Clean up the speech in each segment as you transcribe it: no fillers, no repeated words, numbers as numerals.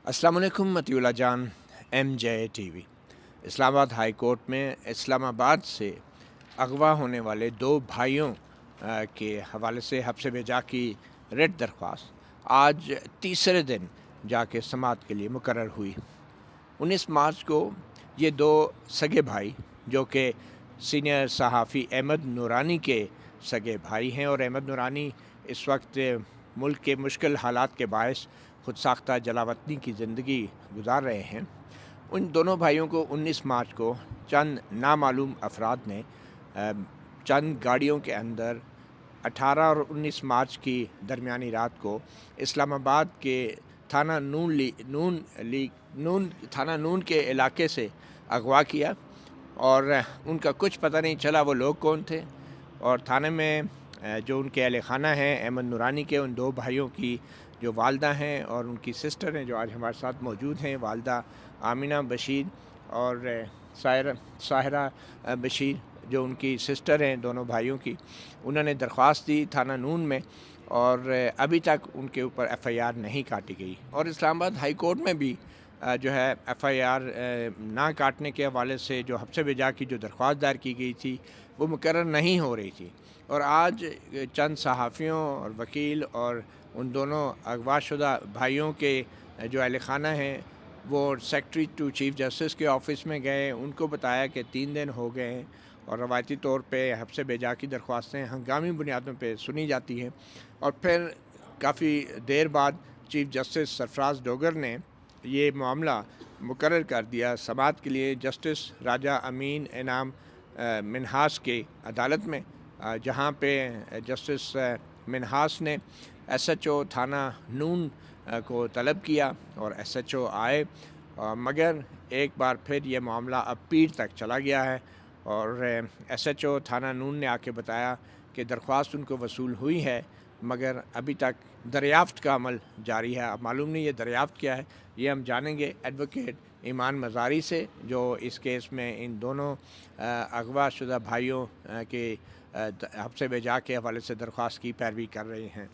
السلام علیکم مطیع اللہ جان، M J T V. اسلام آباد ہائی کورٹ میں اسلام آباد سے اغوا ہونے والے دو بھائیوں کے حوالے سے حبس بجا کی ریٹ درخواست آج تیسرے دن جا کے سماعت کے لیے مقرر ہوئی۔ 19 مارچ کو یہ دو سگے بھائی جو کہ سینئر صحافی احمد نورانی کے سگے بھائی ہیں، اور احمد نورانی اس وقت ملک کے مشکل حالات کے باعث خود ساختہ جلاوطنی کی زندگی گزار رہے ہیں، ان دونوں بھائیوں کو 19 مارچ کو چند نامعلوم افراد نے چند گاڑیوں کے اندر 18 اور 19 مارچ کی درمیانی رات کو اسلام آباد کے تھانہ تھانہ نون کے علاقے سے اغوا کیا، اور ان کا کچھ پتہ نہیں چلا وہ لوگ کون تھے۔ اور تھانے میں جو ان کے اہل خانہ ہیں احمد نورانی کے، ان دو بھائیوں کی جو والدہ ہیں اور ان کی سسٹر ہیں جو آج ہمارے ساتھ موجود ہیں، والدہ آمینہ بشیر اور ساحرہ بشیر جو ان کی سسٹر ہیں دونوں بھائیوں کی، انہوں نے درخواست دی تھانہ نون میں، اور ابھی تک ان کے اوپر ایف آئی آر نہیں کاٹی گئی۔ اور اسلام آباد ہائی کورٹ میں بھی جو ہے ایف آئی آر نہ کاٹنے کے حوالے سے جو حبس بجا کی جو درخواست دائر کی گئی تھی وہ مقرر نہیں ہو رہی تھی، اور آج چند صحافیوں اور وکیل اور ان دونوں اغوا شدہ بھائیوں کے جو اہل خانہ ہیں وہ سیکرٹری ٹو چیف جسٹس کے آفس میں گئے، ان کو بتایا کہ 3 دن ہو گئے ہیں، اور روایتی طور پہ حبس بجا کی درخواستیں ہنگامی بنیادوں پہ سنی جاتی ہیں۔ اور پھر کافی دیر بعد چیف جسٹس سرفراز ڈوگر نے یہ معاملہ مقرر کر دیا سماعت کے لیے جسٹس راجہ امین انعام منہاس کی عدالت میں، جہاں پہ جسٹس منہاس نے ایس ایچ او تھانہ نون کو طلب کیا اور ایس ایچ او آئے، مگر ایک بار پھر یہ معاملہ اب پیر تک چلا گیا ہے، اور ایس ایچ او تھانہ نون نے آ کے بتایا کہ درخواست ان کو وصول ہوئی ہے، مگر ابھی تک دریافت کا عمل جاری ہے۔ اب معلوم نہیں یہ دریافت کیا ہے، یہ ہم جانیں گے ایڈوکیٹ ایمان مزاری سے، جو اس کیس میں ان دونوں اغوا شدہ بھائیوں کے حبس بجا کے حوالے سے درخواست کی پیروی کر رہے ہیں۔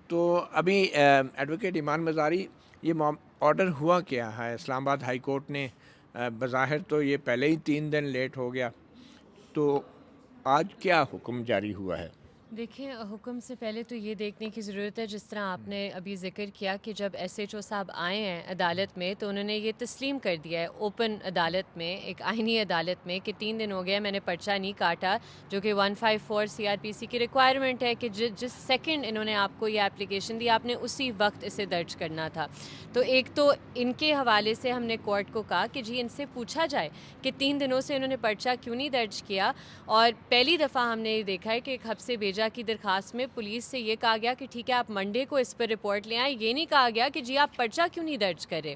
تو ابھی ایڈوکیٹ ایمان مزاری، یہ آرڈر ہوا کیا ہے؟ اسلام آباد ہائی کورٹ نے بظاہر تو یہ پہلے ہی 3 دن لیٹ ہو گیا، تو آج کیا حکم جاری ہوا ہے؟ دیکھیں، حکم سے پہلے تو یہ دیکھنے کی ضرورت ہے، جس طرح آپ نے ابھی ذکر کیا کہ جب ایس ایچ او صاحب آئے ہیں عدالت میں تو انہوں نے یہ تسلیم کر دیا ہے اوپن عدالت میں، ایک آئینی عدالت میں، کہ 3 دن ہو گیا میں نے پرچہ نہیں کاٹا، جو کہ 154 سی آر پی سی کی ریکوائرمنٹ ہے کہ جس سیکنڈ انہوں نے آپ کو یہ اپلیکیشن دی آپ نے اسی وقت اسے درج کرنا تھا۔ تو ایک تو ان کے حوالے سے ہم نے کورٹ کو کہا کہ جی ان سے پوچھا جائے کہ 3 دنوں سے انہوں نے پرچہ کیوں نہیں درج کیا، اور پہلی دفعہ ہم نے یہ دیکھا ہے کہ ایک حبس بھیجا کی درخواست میں پولیس سے یہ کہا گیا کہ ٹھیک ہے آپ منڈے کو اس پر رپورٹ لے آئیں، یہ نہیں کہا گیا کہ جی آپ پرچہ کیوں نہیں درج کرے۔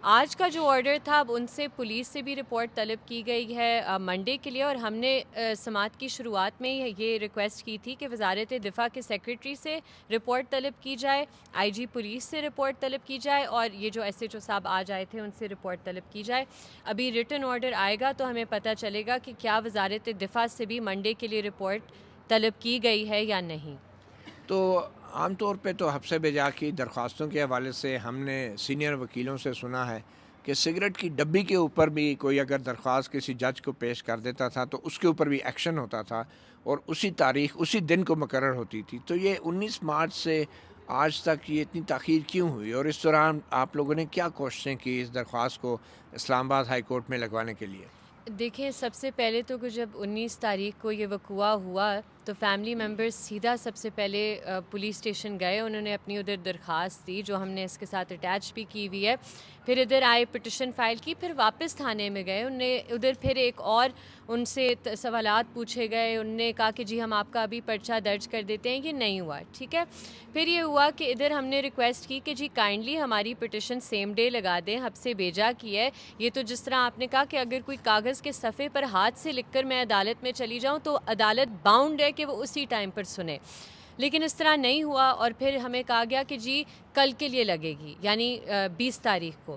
آج کا جو آرڈر تھا اب ان سے پولیس سے بھی رپورٹ طلب کی گئی ہے منڈے کے لیے، اور ہم نے سماعت کی شروعات میں یہ ریکویسٹ کی تھی کہ وزارت دفاع کے سیکرٹری سے رپورٹ طلب کی جائے، آئی جی پولیس سے رپورٹ طلب کی جائے، اور یہ جو ایس ایچ او صاحب آج آئے تھے ان سے رپورٹ طلب کی جائے۔ ابھی ریٹن آرڈر آئے گا تو ہمیں پتہ چلے گا کہ کیا وزارت دفاع سے بھی منڈے کے لیے رپورٹ طلب کی گئی ہے یا نہیں۔ تو عام طور پہ تو حبس بجا کی درخواستوں کے حوالے سے ہم نے سینئر وکیلوں سے سنا ہے کہ سگریٹ کی ڈبی کے اوپر بھی کوئی اگر درخواست کسی جج کو پیش کر دیتا تھا تو اس کے اوپر بھی ایکشن ہوتا تھا، اور اسی تاریخ اسی دن کو مقرر ہوتی تھی۔ تو یہ 19 مارچ سے آج تک یہ اتنی تاخیر کیوں ہوئی، اور اس دوران آپ لوگوں نے کیا کوششیں کی اس درخواست کو اسلام آباد ہائی کورٹ میں لگوانے کے لیے؟ دیکھیں، سب سے پہلے تو کہ جب 19 تاریخ کو یہ وقوع ہوا تو فیملی ممبرز سیدھا سب سے پہلے پولیس اسٹیشن گئے، انہوں نے اپنی ادھر درخواست دی جو ہم نے اس کے ساتھ اٹیچ بھی کی ہوئی ہے، پھر ادھر آئے پٹیشن فائل کی، پھر واپس تھانے میں گئے، انہوں نے ادھر پھر ایک اور ان سے سوالات پوچھے گئے، انہوں نے کہا کہ جی ہم آپ کا ابھی پرچہ درج کر دیتے ہیں، یہ نہیں ہوا، ٹھیک ہے۔ پھر یہ ہوا کہ ادھر ہم نے ریکویسٹ کی کہ جی کائنڈلی ہماری پٹیشن سیم ڈے لگا دیں، حبس بھیجا کی ہے، یہ تو جس طرح آپ نے کہا کہ اگر کوئی کاغذ کے صفحے پر ہاتھ سے لکھ کر میں عدالت میں چلی جاؤں تو عدالت باؤنڈ ہے کہ وہ اسی ٹائم پر سنے، لیکن اس طرح نہیں ہوا، اور پھر ہمیں کہا گیا کہ جی کل کے لیے لگے گی، یعنی 20 تاریخ کو۔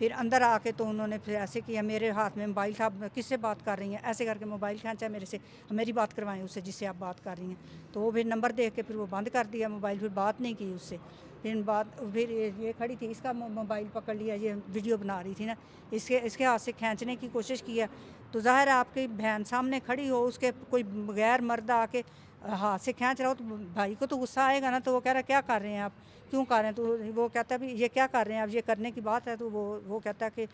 پھر اندر آ کے تو انہوں نے پھر ایسے کیا, میرے ہاتھ میں موبائل تھا, کس سے بات کر رہی ہیں, ایسے کر کے موبائل کھینچا میرے سے, میری بات کروائیں اس سے جس سے آپ بات کر رہی ہیں. تو وہ پھر نمبر دیکھ کے پھر وہ بند کر دیا موبائل, پھر بات نہیں کی اس سے. پھر یہ کھڑی تھی, اس کا موبائل پکڑ لیا, یہ ویڈیو بنا رہی تھی نا, اس کے ہاتھ سے کھینچنے کی کوشش کیا. تو ظاہر ہے آپ کی بہن سامنے کھڑی ہو, اس کے کوئی غیر مرد آ کے ہاتھ سے کھینچ رہا ہو, تو بھائی کو تو غصہ آئے گا نا. تو وہ کہہ رہا ہے کیا کر رہے ہیں آپ, کیوں کر رہے ہیں, تو وہ کہتا ہے بھی یہ کیا کر رہے ہیں آپ, یہ کرنے کی بات ہے. تو وہ کہتا ہے کہ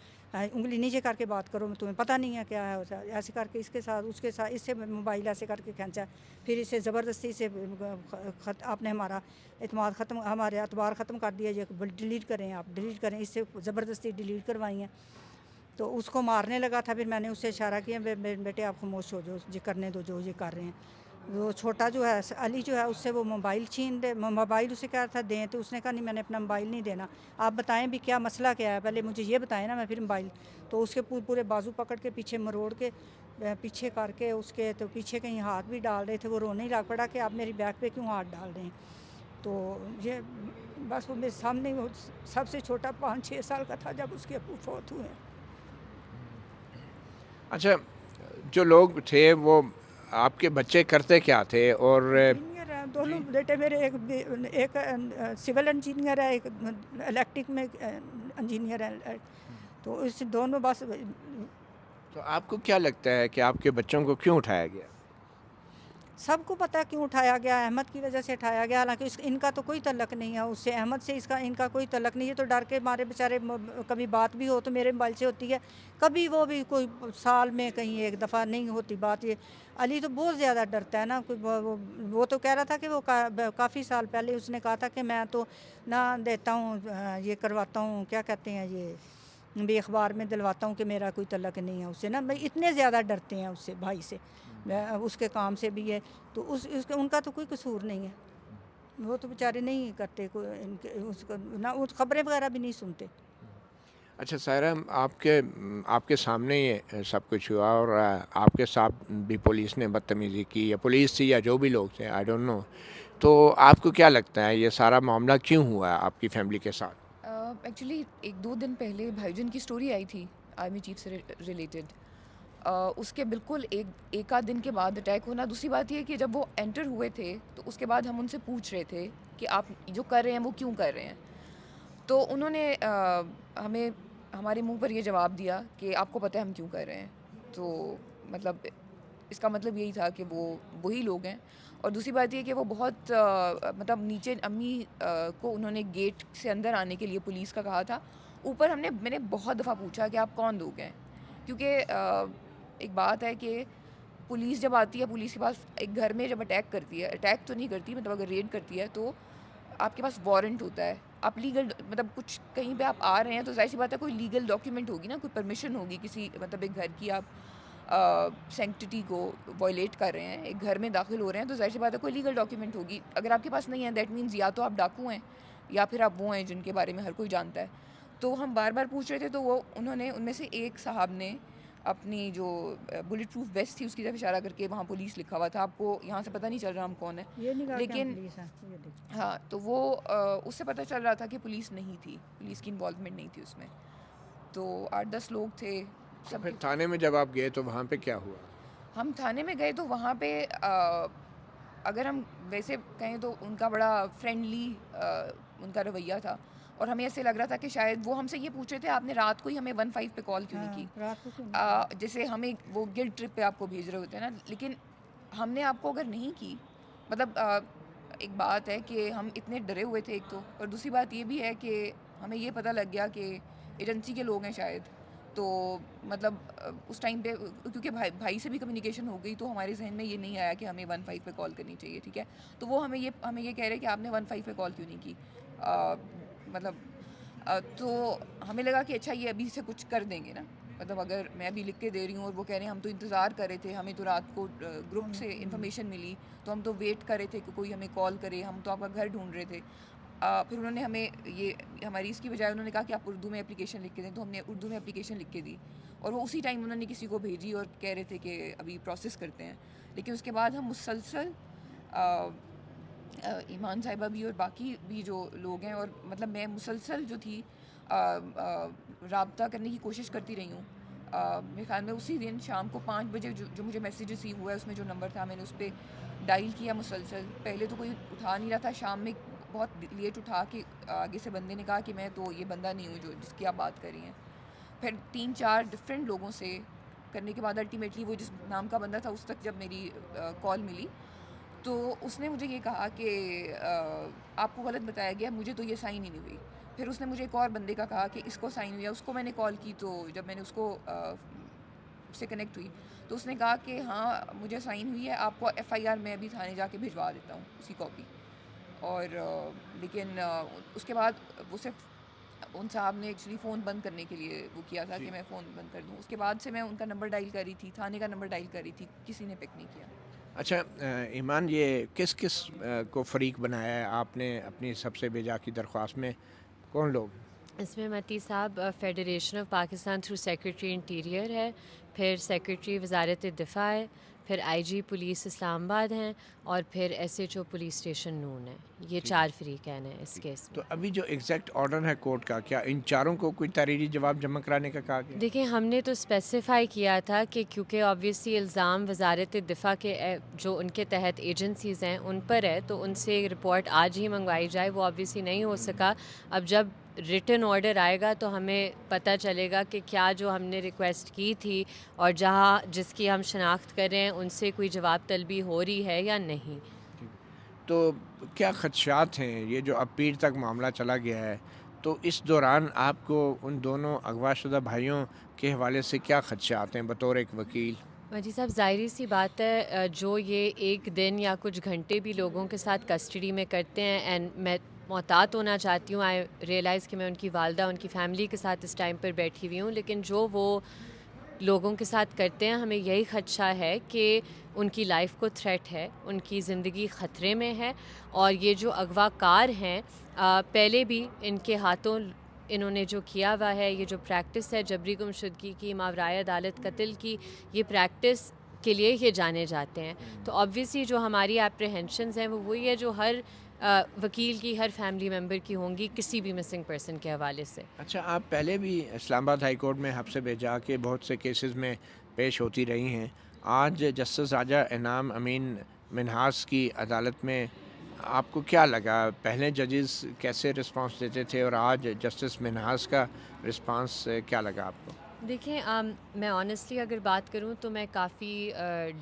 انگلی نیچے کر کے بات کرو, تمہیں پتہ نہیں ہے کیا ہے. ایسے کر کے اس کے ساتھ اس سے موبائل ایسے کر کے کھینچا. پھر اسے زبردستی سے آپ نے ہمارا اعتماد ختم, ہمارے اعتبار ختم کر دیا, یہ ڈیلیٹ کریں, آپ ڈیلیٹ کریں, اس سے زبردستی ڈیلیٹ کروائی ہیں. تو اس کو مارنے لگا تھا. پھر میں نے اس سے اشارہ کیا, بیٹے آپ خاموش ہو جو, یہ کرنے دو جو یہ کر رہے ہیں. وہ چھوٹا جو ہے علی جو ہے, اس سے وہ موبائل چھین دے, موبائل اسے کہا تھا دیں, تو اس نے کہا نہیں میں نے اپنا موبائل نہیں دینا, آپ بتائیں بھی کیا مسئلہ کیا ہے, پہلے مجھے یہ بتائیں نا, میں پھر موبائل. تو اس کے پورے بازو پکڑ کے پیچھے مروڑ کے پیچھے کر کے اس کے, تو پیچھے کہیں ہاتھ بھی ڈال رہے تھے. وہ رونے ہی لگ پڑا کہ آپ میری بیک پہ کیوں ہاتھ ڈال رہے ہیں. تو یہ بس وہ میرے سامنے, وہ سب سے چھوٹا 5-6 سال کا تھا جب اس کے ابو فوت ہوئے. اچھا, جو لوگ تھے وہ آپ کے بچے کرتے کیا تھے؟ اور انجینئر ہیں دونوں بیٹے میرے, ایک سول انجینئر ہے, ایک الیکٹرک میں انجینئر ہے. تو اس دونوں بس. تو آپ کو کیا لگتا ہے کہ آپ کے بچوں کو کیوں اٹھایا گیا؟ سب کو پتہ کیوں اٹھایا گیا, احمد کی وجہ سے اٹھایا گیا. حالانکہ ان کا تو کوئی تعلق نہیں ہے اس سے, احمد سے ان کا کوئی تعلق نہیں ہے. تو ڈر کے مارے بیچارے, کبھی بات بھی ہو تو میرے موبائل سے ہوتی ہے, کبھی وہ بھی کوئی سال میں کہیں ایک دفعہ نہیں ہوتی بات. یہ علی تو بہت زیادہ ڈرتا ہے نا. وہ تو کہہ رہا تھا کہ وہ کافی سال پہلے اس نے کہا تھا کہ میں تو نہ دیتا ہوں, یہ کرواتا ہوں, کیا کہتے ہیں, یہ بھی اخبار میں دلواتا ہوں کہ میرا کوئی تعلق نہیں ہے اس سے نا. اتنے زیادہ ڈرتے ہیں اس سے, بھائی سے, اس کے کام سے بھی ہے. تو ان کا تو کوئی قصور نہیں ہے, وہ تو بیچارے نہیں کرتے نہ خبریں وغیرہ بھی نہیں سنتے. اچھا سائرہ, آپ کے سامنے یہ سب کچھ ہوا اور آپ کے ساتھ بھی پولیس نے بدتمیزی کی, یا پولیس تھی یا جو بھی لوگ تھے, آئی ڈونٹ نو, تو آپ کو کیا لگتا ہے یہ سارا معاملہ کیوں ہوا ہے آپ کی فیملی کے ساتھ؟ ایکچولی 1-2 دن پہلے بھائی جان کی سٹوری آئی تھی آرمی چیف سے ریلیٹڈ. اس کے بالکل ایک آدھ دن کے بعد اٹیک ہونا. دوسری بات یہ کہ جب وہ انٹر ہوئے تھے تو اس کے بعد ہم ان سے پوچھ رہے تھے کہ آپ جو کر رہے ہیں وہ کیوں کر رہے ہیں. تو انہوں نے ہمیں ہمارے منہ پر یہ جواب دیا کہ آپ کو پتہ ہے ہم کیوں کر رہے ہیں. تو مطلب اس کا مطلب یہی تھا کہ وہ وہی لوگ ہیں. اور دوسری بات یہ کہ وہ بہت مطلب نیچے امی کو انہوں نے گیٹ سے اندر آنے کے لیے پولیس کا کہا تھا. اوپر میں نے بہت دفعہ پوچھا کہ آپ کون لوگ ہیں, کیونکہ ایک بات ہے کہ پولیس جب آتی ہے, پولیس کے پاس ایک گھر میں جب اٹیک کرتی ہے, اٹیک تو نہیں کرتی مطلب اگر ریڈ کرتی ہے, تو آپ کے پاس وارنٹ ہوتا ہے. آپ لیگل مطلب کچھ کہیں پہ آپ آ رہے ہیں تو ظاہر سی بات ہے کوئی لیگل ڈاکیومنٹ ہوگی نا, کوئی پرمیشن ہوگی کسی مطلب ایک گھر کی, آپ سینکٹٹی کو وائلیٹ کر رہے ہیں, ایک گھر میں داخل ہو رہے ہیں, تو ظاہر سی بات ہے کوئی لیگل ڈاکیومنٹ ہوگی. اگر آپ کے پاس نہیں ہے دیٹ مینز یا تو آپ ڈاکو ہیں یا پھر آپ وہ ہیں جن کے بارے میں ہر کوئی جانتا ہے. تو ہم بار بار پوچھ رہے تھے, تو انہوں نے ان میں سے ایک صاحب نے اپنی جو بلٹ پروف ویسٹ تھی اس کی طرف اشارہ کر کے, وہاں پولیس لکھا ہوا تھا, آپ کو یہاں سے پتہ نہیں چل رہا ہم کون ہیں, یہ نہیں کہا کہ ہم لیکن پولیس ہیں, یہ دیکھیں. ہاں, تو وہ اس سے پتہ چل رہا تھا کہ پولیس نہیں تھی, پولیس کی انوالومنٹ نہیں تھی اس میں. تو 8-10 لوگ تھے. تو پھر تھانے میں جب آپ گئے تو وہاں پہ کیا ہوا؟ ہم تھانے میں گئے تو وہاں پہ اگر ہم ویسے کہیں تو ان کا بڑا فرینڈلی ان کا رویہ تھا, اور ہمیں ایسے لگ رہا تھا کہ شاید وہ ہم سے یہ پوچھ رہے تھے آپ نے رات کو ہی ہمیں 15 پہ کال کیوں نہیں کی, رات کو کیوں نہیں جیسے ہمیں وہ گلٹ ٹرپ پہ آپ کو بھیج رہے ہوتے ہیں نا. لیکن ہم نے آپ کو اگر نہیں کی, مطلب ایک بات ہے کہ ہم اتنے ڈرے ہوئے تھے ایک تو, اور دوسری بات یہ بھی ہے کہ ہمیں یہ پتہ لگ گیا کہ ایجنسی کے لوگ ہیں شاید. تو مطلب اس ٹائم پہ کیونکہ بھائی سے بھی کمیونیکیشن ہو گئی, تو ہمارے ذہن میں یہ نہیں آیا کہ ہمیں 15 پہ کال کرنی چاہیے, ٹھیک ہے. تو وہ ہمیں یہ کہہ رہے کہ آپ نے 15 پہ کال کیوں نہیں کی, مطلب تو ہمیں لگا کہ اچھا یہ ابھی سے کچھ کر دیں گے نا, مطلب اگر میں ابھی لکھ کے دے رہی ہوں اور وہ کہہ رہے ہیں ہم تو انتظار کر رہے تھے, ہمیں تو رات کو گروپ سے انفارمیشن ملی تو ہم تو ویٹ کر رہے تھے کہ کوئی ہمیں کال کرے, ہم تو آپ کا گھر ڈھونڈ رہے تھے. پھر انہوں نے ہمیں یہ ہماری اس کی بجائے انہوں نے کہا کہ آپ اردو میں اپلیکیشن لکھ کے دیں, تو ہم نے اردو میں اپلیکیشن لکھ کے دی, اور وہ اسی ٹائم انہوں نے کسی کو بھیجی اور کہہ رہے تھے کہ ابھی پروسیس کرتے ہیں. لیکن اس کے بعد ہم مسلسل ایمان صاحبہ بھی اور باقی بھی جو لوگ ہیں, اور مطلب میں مسلسل جو تھی رابطہ کرنے کی کوشش کرتی رہی ہوں. میرے خیال میں اسی دن شام کو 5 بجے جو مجھے میسیج ریسیو ہوا ہے اس میں جو نمبر تھا میں نے اس پہ ڈائل کیا مسلسل. پہلے تو کوئی اٹھا نہیں رہا تھا, شام میں بہت لیٹ اٹھا کے آگے سے بندے نے کہا کہ میں تو یہ بندہ نہیں ہوں جو جس کی آپ بات کر رہی ہیں. پھر 3-4 ڈفرینٹ لوگوں سے کرنے کے بعد الٹیمیٹلی وہ جس نام کا بندہ تھا اس تک جب میری کال ملی تو اس نے مجھے یہ کہا کہ آپ کو غلط بتایا گیا, مجھے تو یہ سائن ہی نہیں ہوئی. پھر اس نے مجھے ایک اور بندے کا کہا کہ اس کو سائن ہوئی ہے. اس کو میں نے کال کی تو جب میں نے اس کو سے کنیکٹ ہوئی تو اس نے کہا کہ ہاں مجھے سائن ہوئی ہے, آپ کو ایف آئی آر میں ابھی تھانے جا کے بھجوا دیتا ہوں اسی کاپی. اور لیکن اس کے بعد وہ صرف ان صاحب نے ایکچولی فون بند کرنے کے لیے وہ کیا تھا کہ میں فون بند کر دوں. اس کے بعد سے میں ان کا نمبر ڈائل کر رہی تھی, تھانے کا نمبر ڈائل کر رہی تھی, کسی نے پک نہیں کیا. اچھا ایمان, یہ کس کو فریق بنایا ہے آپ نے اپنی سب سے بیجا کی درخواست میں, کون لوگ؟ اس میں متی صاحب federation of Pakistan through secretary interior ہے, پھر سیکرٹری وزارت دفاع ہے, پھر آئی جی پولیس اسلام آباد ہیں, اور پھر S H O police station نون ہے. یہ 4 فریقین ہیں اس کیس میں. تو ابھی جو ایگزیکٹ آرڈر ہے کورٹ کا, کیا ان چاروں کو کوئی تحریری جواب جمع کرانے کا کہا گیا؟ دیکھیں ہم نے تو اسپیسیفائی کیا تھا کہ کیونکہ آبویسلی الزام وزارت دفاع کے جو ان کے تحت ایجنسیز ہیں ان پر ہے, تو ان سے رپورٹ آج ہی منگوائی جائے. وہ آبویسلی نہیں ہو سکا. اب جب ریٹن آرڈر آئے گا تو ہمیں پتہ چلے گا کہ کیا جو ہم نے ریکویسٹ کی تھی اور جس کی ہم شناخت کر رہے ہیں ان سے کوئی جواب طلبی ہو رہی ہے یا نہیں. تو کیا خدشات ہیں, یہ جو اب پیر تک معاملہ چلا گیا ہے, تو اس دوران آپ کو ان دونوں اغوا شدہ بھائیوں کے حوالے سے کیا خدشات ہیں بطور ایک وکیل؟ جی صاحب, ظاہری سی بات ہے جو یہ ایک دن یا کچھ گھنٹے بھی لوگوں کے ساتھ کسٹڈی میں کرتے ہیں, اینڈ میں محتاط ہونا چاہتی ہوں, آئی ریئلائز کہ میں ان کی والدہ ان کی فیملی کے ساتھ اس ٹائم پر بیٹھی ہوئی ہوں, لیکن جو وہ لوگوں کے ساتھ کرتے ہیں ہمیں یہی خدشہ ہے کہ ان کی لائف کو تھریٹ ہے, ان کی زندگی خطرے میں ہے. اور یہ جو اغوا کار ہیں پہلے بھی ان کے ہاتھوں انہوں نے جو کیا ہوا ہے, یہ جو پریکٹس ہے جبری گمشدگی کی, ماورائے عدالت قتل کی, یہ پریکٹس کے لیے یہ جانے جاتے ہیں. تو آبویسلی جو ہماری اپریہنشنز ہیں وہ وہی ہے جو ہر وکیل کی, ہر فیملی ممبر کی ہوں گی کسی بھی مسنگ پرسن کے حوالے سے. اچھا, آپ پہلے بھی اسلام آباد ہائی کورٹ میں حبس بھیجا کے بہت سے کیسز میں پیش ہوتی رہی ہیں. آج جسٹس راجہ انعام امین منہاس کی عدالت میں آپ کو کیا لگا؟ پہلے ججز کیسے رسپانس دیتے تھے اور آج جسٹس منہاس کا رسپانس کیا لگا آپ کو؟ دیکھیں میں آنیسٹلی اگر بات کروں تو میں کافی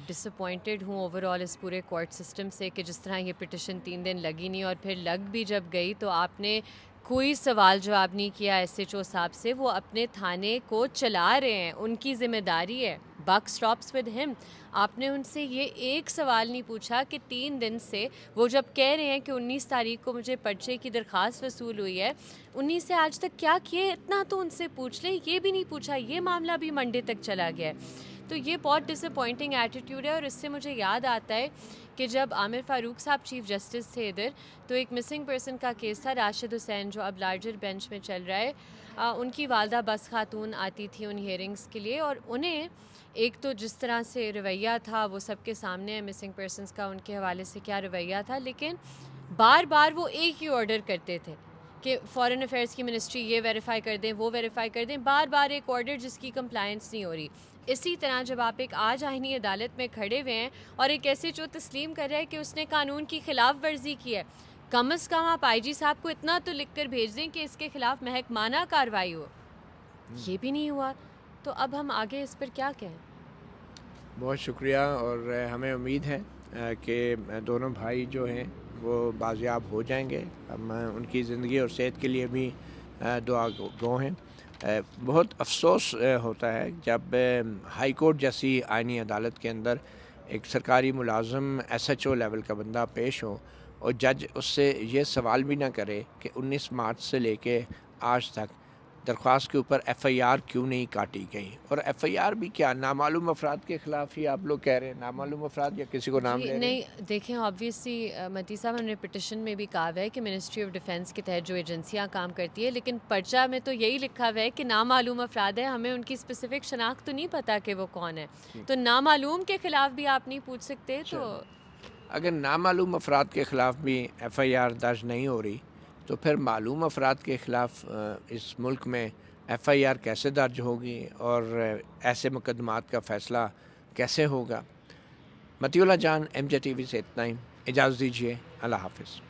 ڈس اپوائنٹڈ ہوں اوور آل اس پورے کورٹ سسٹم سے, کہ جس طرح یہ پٹیشن 3 دن لگی نہیں, اور پھر لگ بھی جب گئی تو آپ نے کوئی سوال جواب نہیں کیا ایس ایچ او صاحب سے. وہ اپنے تھانے کو چلا رہے ہیں, ان کی ذمہ داری ہے, بک اسٹاپس ود ہم. آپ نے ان سے یہ ایک سوال نہیں پوچھا کہ 3 دن سے وہ جب کہہ رہے ہیں کہ 19 تاریخ کو مجھے پرچے کی درخواست وصول ہوئی ہے, 19 سے آج تک کیا کیے, اتنا تو ان سے پوچھ لیں. یہ بھی نہیں پوچھا, یہ معاملہ بھی منڈے تک چلا گیا ہے. تو یہ بہت ڈس اپوائنٹنگ ایٹیٹیوڈ ہے. اور اس سے مجھے یاد آتا ہے کہ جب عامر فاروق صاحب چیف جسٹس تھے ادھر, تو ایک مسنگ پرسن کا کیس تھا, راشد حسین, جو اب لارجر بینچ میں چل رہا ہے. ان کی والدہ بس خاتون آتی تھی ان ہیئرنگس کے لیے, اور انہیں ایک تو جس طرح سے رویہ تھا وہ سب کے سامنے ہے مسنگ پرسنس کا, ان کے حوالے سے کیا رویہ تھا, لیکن بار بار وہ ایک ہی آرڈر کرتے تھے کہ فارن افیئرس کی منسٹری یہ ویریفائی کر دیں, وہ ویریفائی کر دیں, بار بار ایک آرڈر جس کی کمپلائنس نہیں ہو رہی. اسی طرح جب آپ ایک آج آئینی عدالت میں کھڑے ہوئے ہیں اور ایک ایسے جو تسلیم کر رہا ہے کہ اس نے قانون کی خلاف ورزی کی ہے, کم از کم آپ آئی جی صاحب کو اتنا تو لکھ کر بھیج دیں کہ اس کے خلاف محکمانہ کارروائی ہو. یہ بھی نہیں ہوا, تو اب ہم آگے اس پر کیا کہیں؟ بہت شکریہ, اور ہمیں امید ہے کہ دونوں بھائی جو ہیں وہ بازیاب ہو جائیں گے. ہم ان کی زندگی اور صحت کے لیے بھی دعا گو ہیں. بہت افسوس ہوتا ہے جب ہائی کورٹ جیسی آئینی عدالت کے اندر ایک سرکاری ملازم ایس ایچ او لیول کا بندہ پیش ہو اور جج اس سے یہ سوال بھی نہ کرے کہ 19 مارچ سے لے کے آج تک درخواست کے اوپر ایف آئی آر کیوں نہیں کاٹی گئی. اور ایف آئی آر بھی کیا, نامعلوم افراد کے خلاف ہی آپ لوگ کہہ رہے ہیں, نامعلوم افراد یا کسی کو نام لے رہے ہیں؟ نہیں دیکھیں, آبویسلی متی صاحب ہم نے پٹیشن میں بھی کہا ہوا ہے کہ منسٹری آف ڈیفینس کے تحت جو ایجنسیاں کام کرتی ہے, لیکن پرچہ میں تو یہی لکھا ہوا ہے کہ نامعلوم افراد ہیں, ہمیں ان کی اسپیسیفک شناخت تو نہیں پتہ کہ وہ کون ہے. تو نامعلوم کے خلاف بھی آپ نہیں پوچھ سکتے. تو اگر نامعلوم افراد کے خلاف بھی ایف آئی آر درج نہیں ہو رہی تو پھر معلوم افراد کے خلاف اس ملک میں FIR کیسے درج ہوگی اور ایسے مقدمات کا فیصلہ کیسے ہوگا؟ مطیع اللہ جان، MJ TV سے اتنا ہی، اجازت دیجیے، اللہ حافظ.